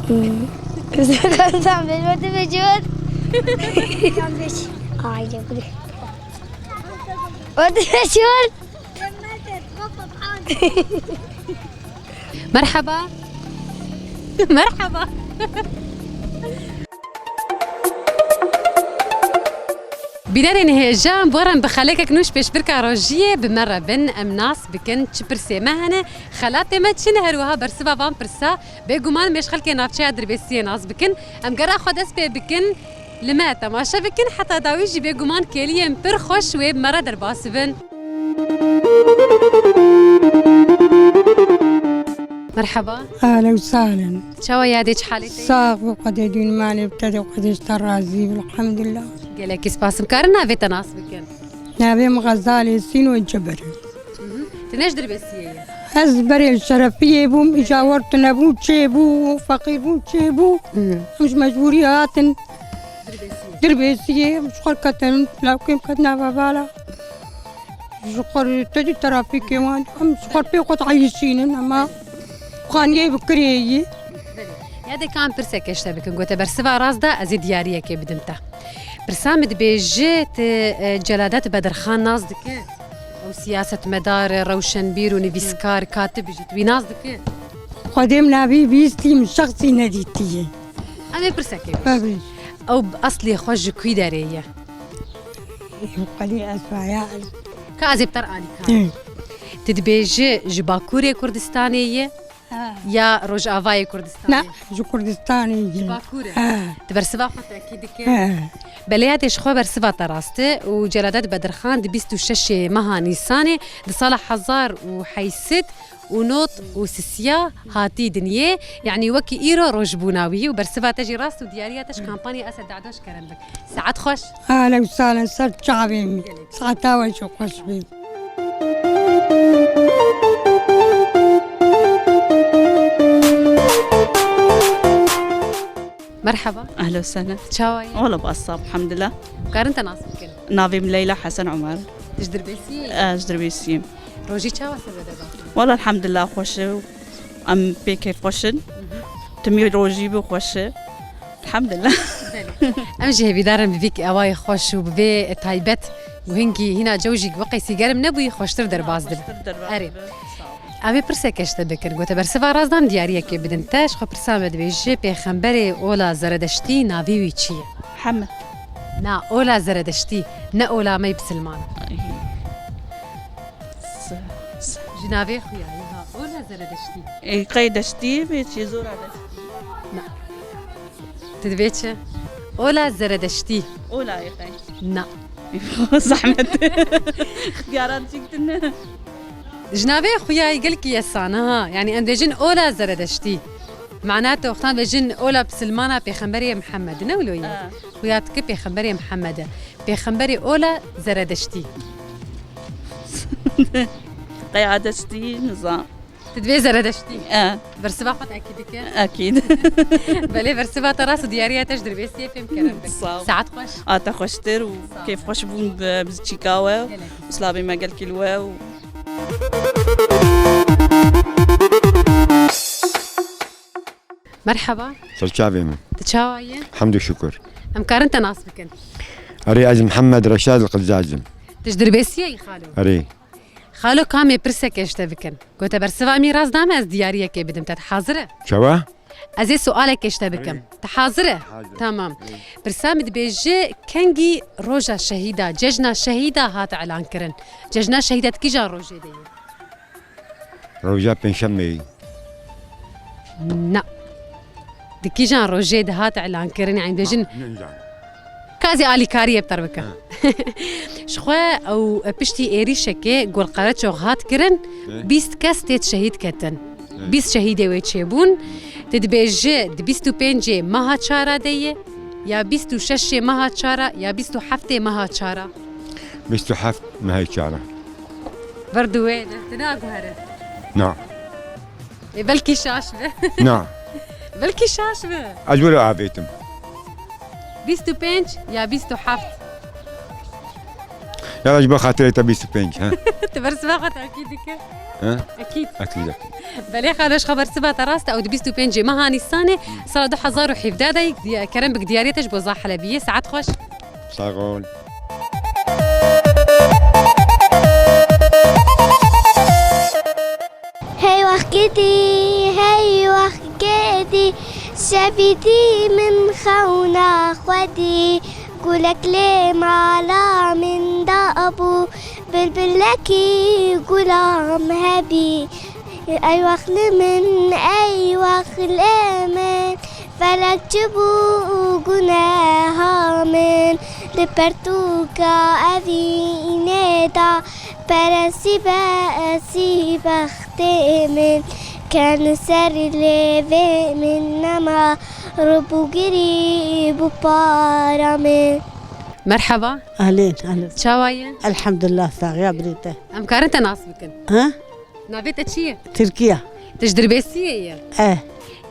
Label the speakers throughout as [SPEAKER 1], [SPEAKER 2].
[SPEAKER 1] كنت عم بجود بجود عايزة أقول ود بجود
[SPEAKER 2] مرحبا مرحبا. بنارين هجام بورم بخليك نوش بيش بركة روجية بمرة بن أمناس بكن تشبرسي مهنة خلاتي ما تشنهروها برسبا بام برسا بيقومان مش خلكي نافشي دربيسي ناس بكن أم قرا خد أسبي بكن لما تماشا بكن حتى داويجي بيقومان كيليا مبر خوش ويب مرة درباس بن. مرحبا
[SPEAKER 3] أهلا وسهلا.
[SPEAKER 2] شو يا ديش حالتي؟
[SPEAKER 3] ساق وقد يدين مالي ابتدى وقد اشترازي والحمد لله.
[SPEAKER 2] قالك سباس مكارنا في تناس بكن.
[SPEAKER 3] نبي غزالي السين والجبر.
[SPEAKER 2] تناش دربيسية.
[SPEAKER 3] أزبري الشرفية بوم إجاورت نبو تشيبو فقير بو تشيبو. مش مجبوريات. دربيسية مش خلقتن لو كم كتنا ببالا. شكر تجي ترافيك كمان مش خربي قط عايشين أما خانية بكرية.
[SPEAKER 2] يا كان برسك اشتبك نقول برسبا راس ده أزيد ديارية كي بدمته. برسامد بيجيت جلادات بدر خان ناس دكه أو سياسة مدار روشنبير ونفيسكار كاتب جيت بناس دكه.
[SPEAKER 3] قديم نبي بيستي من شخصي نديتيه.
[SPEAKER 2] أنا برسك
[SPEAKER 3] بابي.
[SPEAKER 2] أو بأصلي خوش كوي دارية.
[SPEAKER 3] قلي أسمعي.
[SPEAKER 2] كأزيب تراني كان. تدبيجي جباكوري كردستانية. يا روجافاي كردستاني.
[SPEAKER 3] لا جو كردستاني.
[SPEAKER 2] جباكوري. تبرسبا خط أكيد كه. بلياتش خو برسبا تراسته وجلادات بدر خان دي 26 مها نيساني دي صالح حزار وحيست ونوط وسسيا هاتي دنيا يعني وكي إيرو روجبوناوي وبرسبا تجي راس وديارياتش كامباني أسد دعدوش كرنبك ساعات خوش.
[SPEAKER 3] أهلا وسهلا صرت شعبي ساعتها وشو خوش بي.
[SPEAKER 2] مرحبا
[SPEAKER 4] اهلا وسهلا.
[SPEAKER 2] تشاوي
[SPEAKER 4] والله بقصاب الحمد لله.
[SPEAKER 2] كارنت ناس بكل
[SPEAKER 4] نافي من ليلى حسن عمر.
[SPEAKER 2] تجدر بيسي
[SPEAKER 4] اجدر بيسيم.
[SPEAKER 2] روجي تشاوي سبب
[SPEAKER 4] والله الحمد لله خوش ام بيكي خوشن تمي روجي بخوش الحمد لله.
[SPEAKER 2] امجي بدارم بفيك اواي خوش وببي تايبت وهنجي هنا جوجي وقي سيجارم نبوي خوشتر درباز دل اري أبي برسك اشتبكر قلت برسفا رازدان ديارية كي بدنتاش خو برسامد بيجي بيخنبري أولا زردشتي نافي ويتشي
[SPEAKER 4] محمد
[SPEAKER 2] نا أولا زردشتي نا أولا ما يبسلمان جنابي خويا يها أولا زردشتي
[SPEAKER 4] قيدشتي بيتشي زورا دشتي
[SPEAKER 2] نا تدبيتش أولا زردشتي
[SPEAKER 4] أولا يا خي
[SPEAKER 2] نا
[SPEAKER 4] زحمة اختيارات جيتنا
[SPEAKER 2] جنابي خويا يقلك يسانها يعني اندجن اولا زردشتي معناته وقتان بجن اولا بسلمانه بيخنبري محمد نولويا خويا تك بيخنبري محمد بيخنبري اولا زردشتي
[SPEAKER 4] قيادتي نظام
[SPEAKER 2] تدبي زردشتي برسبا خط اكيد
[SPEAKER 4] اكيد
[SPEAKER 2] بلي برسبا تراس دياريه تجدر بيسي فهم كلامك ساعات خوش
[SPEAKER 4] تخشتر وكيف خوش بون بزتشيكاوا وسلابي ما قال كيلوا
[SPEAKER 2] مرحبا
[SPEAKER 5] شرشابي من
[SPEAKER 2] تشاوي
[SPEAKER 5] الحمد وشكر
[SPEAKER 2] ام كارنت ناس بكن
[SPEAKER 5] اري از محمد رشاد القزازم
[SPEAKER 2] تجدر بيسي خالو
[SPEAKER 5] اري
[SPEAKER 2] خالو كامي برسك اشتبكن قلت برسوا ميراث دام از دياريه كي بدم تحاضره
[SPEAKER 5] شوا
[SPEAKER 2] ازي سؤالك اشتبكم تحاضره تمام برسامد بيجي كنجي روجا شهيده ججنا شهيده هات اعلان كرن ججنا شهيده كيجا روجي دي
[SPEAKER 5] روجا بنشمي
[SPEAKER 2] لا دكيجان روجي ده هات اعلان كرن يعني بيجن كازي آلي كاريه بتربكه شخوا او بشتي ايري شكي قول قرات شو هات كرن بيست كاستيت شهيد كتن بيست شهيده ويتشيبون تدبيجي دبيستو بينجي ما هات شارع دي يا بيستو ششي ما هات شارع يا بيستو حفتي ما هات شارع
[SPEAKER 5] بيستو حفت ما هي شارع
[SPEAKER 2] بردو وين تناقو هرد
[SPEAKER 5] نعم
[SPEAKER 2] بلكي شاشبه
[SPEAKER 5] نعم
[SPEAKER 2] بلكي شاشبه
[SPEAKER 5] أجولو عافيتم
[SPEAKER 2] بيستو بينج يا بيستو حفت
[SPEAKER 5] يلا جبا خاطري بيستو بينج ها
[SPEAKER 2] تبرس باخت اكيد
[SPEAKER 5] ها
[SPEAKER 2] اكيد
[SPEAKER 5] اكيد
[SPEAKER 2] بلي خالش خبر سبا تراستا او دبيستو بينجي ما هاني السانه صار 2000 وحيفدادا كرم بك دياريتش بوزا حلبيه ساعات خوش
[SPEAKER 5] صاغول
[SPEAKER 1] هاي وحكيتي شبيتي من خونا خودي قولك ليه معلا من دابو بلبلكي قولام هبي أي وقت من أي وقت الأمان فلك جبو قناها من لبرتوكا أذينيدا برسي بختمن كان سر ليفي من نما ربو قريب بارامن.
[SPEAKER 2] مرحبا
[SPEAKER 6] اهلين اهلا
[SPEAKER 2] شاوايا
[SPEAKER 6] الحمد لله ثاغيا بريته
[SPEAKER 2] ام كارنت ناس بكن
[SPEAKER 6] ها
[SPEAKER 2] نافيت اتشيه
[SPEAKER 6] تركيا
[SPEAKER 2] تجربيسيه
[SPEAKER 6] اه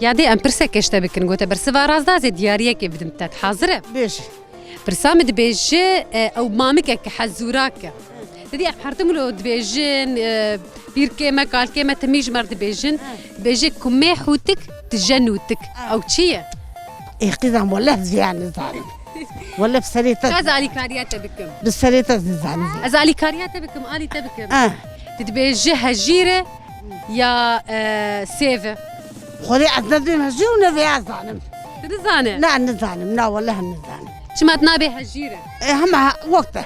[SPEAKER 2] يادي ام برسا كشتا بكن قوتا برسا رازدا زي دياريه كي بدمتات حاضره
[SPEAKER 6] بيش
[SPEAKER 2] برسام دبيجي او مامك كحزوراك تدي حرتملو دبيجن بيركي ما قال كيما تميج مرد بيجن بيجي كمي حوتك تجنوتك او تشيه
[SPEAKER 6] ايه قيدام ولا زيان زعلم ولا بسريتة
[SPEAKER 2] كذا علي كاريات بكم
[SPEAKER 6] بالسريتة زعلم
[SPEAKER 2] ازالي كاريات بكم الي تبكم تدبيجي هجيره يا سيفه
[SPEAKER 6] خلي عددين هجيونا فيها زعلم
[SPEAKER 2] تنزانه
[SPEAKER 6] لا نزعلم لا والله نزعلم
[SPEAKER 2] شما تنابي هجيره
[SPEAKER 6] هم وقته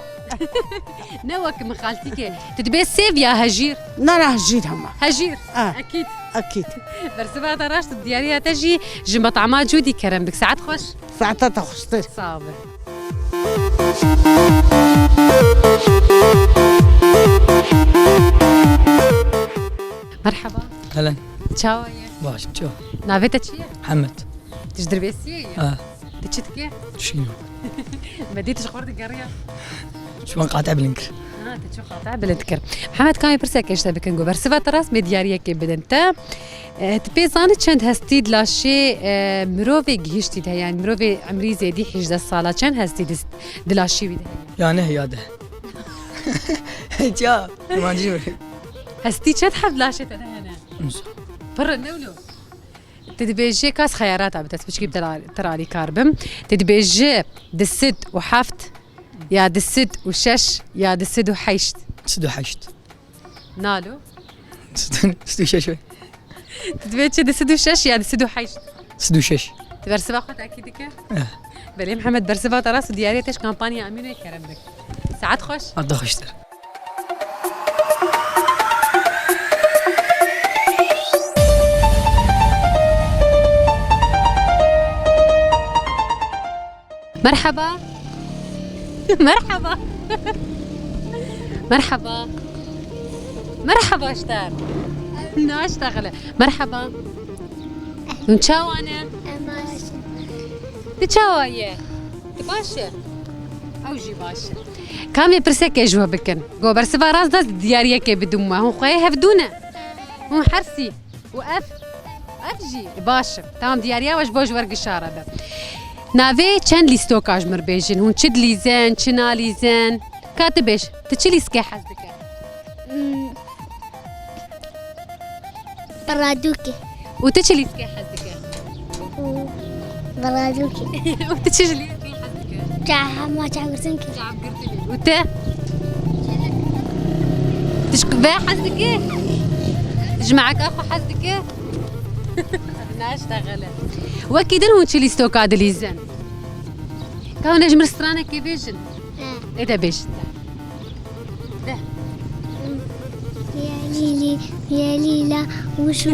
[SPEAKER 2] نوك مخالتك تدبي سيف يا هجير
[SPEAKER 6] نرى هجير هم
[SPEAKER 2] هجير
[SPEAKER 6] اكيد اكيد
[SPEAKER 2] برسبا راشت الدياريه تجي جنب طعمات جودي كرم بك ساعات خوش
[SPEAKER 6] ساعتها تخشطر
[SPEAKER 2] صابر مرحبا
[SPEAKER 7] هلا
[SPEAKER 2] تشاوية
[SPEAKER 7] باش شو
[SPEAKER 2] نافيتا تشي
[SPEAKER 7] محمد
[SPEAKER 2] تجدر بيسي تشتكي
[SPEAKER 7] شنو
[SPEAKER 2] بديت شخور قريه
[SPEAKER 7] شو قاطع بلينك
[SPEAKER 2] تشو قاطع بلنتكر محمد كان برسك ايش تبي كنقول برسفا تراس مدياريه كي بدنتا تبيزان چند هستید لاشی مروی گیشتی ده یعنی مروی عمری زیادی 18 ساله چند هستید دلاشی بیده
[SPEAKER 7] يعني هي هذا جا ما نجيب
[SPEAKER 2] هستی چند حب لاشی تده هنا برا نولو تدبيجي كاس خيارات عم تسبش كيف ترالي كاربم تدبيجي دسد وحفت يا دسد وشش يا دسد وحيشت
[SPEAKER 7] سدو حشت
[SPEAKER 2] نالو
[SPEAKER 7] سدو شش
[SPEAKER 2] تدبيجي دسد وشش يا دسد وحيشت
[SPEAKER 7] سدو شش
[SPEAKER 2] برسبا خد اكيد كه بلي محمد برسبا تراس دياري تش كامبانيا امينه كرمك ساعات خوش
[SPEAKER 7] عاد خشتر
[SPEAKER 2] مرحبا مرحبا مرحبا مرحبا اشتار ناشتغل مرحبا نتشاو انا تشاوية تباشا او جي باشا كامي برسك اجوا بكن جو برسبا راس داز دياريه كي بدوما هو خويا هفدونا هو حرسي وأف أفجي باشا تمام دياريه واش بوج ورق الشارع نافي چند لیستوکاج مر بیجن هون چد لیزن چنا لیزن کاتبش تچی لیسکه حزبك
[SPEAKER 1] برادوكي
[SPEAKER 2] وتچی لیسکه حزبك
[SPEAKER 1] برادوكي
[SPEAKER 2] وتچی لیسکه حزبك
[SPEAKER 1] ما تعمرتنك
[SPEAKER 2] جعب قرتني وت تشك بها حزبك تجمعك اخو حزبك ناشتغل واكيد هون تشي ليستوكا دليزن كون نجم رسترانه كي بيجن ايه ده بيش ده
[SPEAKER 1] يا ليلي يا ليلى وش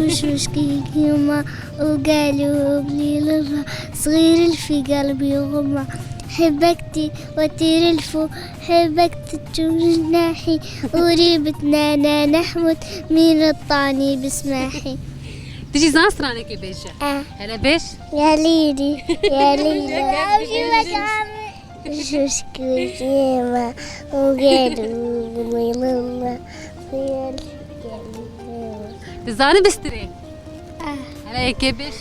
[SPEAKER 1] كيما وقالوا بلي لله صغير في قلبي غمة حبكتي وطير الفو حبكت تشوف جناحي وريبتنا انا نحمد من الطاني بسماحي
[SPEAKER 2] تجي زنسترانه كي بيجن هلا بيش
[SPEAKER 1] يا ليلي يا ليلى وش كيما وقالوا بلي لله صغير
[SPEAKER 2] تزاني بستري هلا كي بيش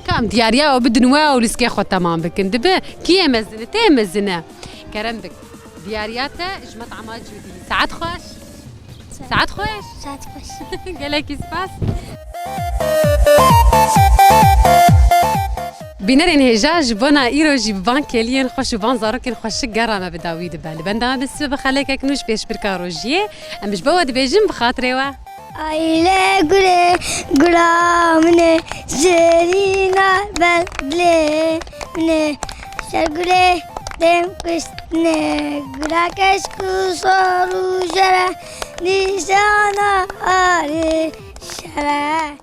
[SPEAKER 2] كام دياريا وبدن واو لسكي خو تمام بك ندبه كي مزنه تي مزنه كرم بك دیاریاتە ژمە تەعما جوودی سعات خۆش سعات خۆش
[SPEAKER 1] ساعت خوش
[SPEAKER 2] gelekî spas Bînerên hêja ji bona îro jî bi van keliyên xweş û van zarokên xweşik gera me bi dawî dibe li benda me bi xelekek nû ji pêşbirka rojiyê em ji bo we dibêjin bi xatirê we
[SPEAKER 1] Aile güle gülamine Zerina bedle ne Sergüle dem kışne Gülakeş kusoru jere Nişana ari şere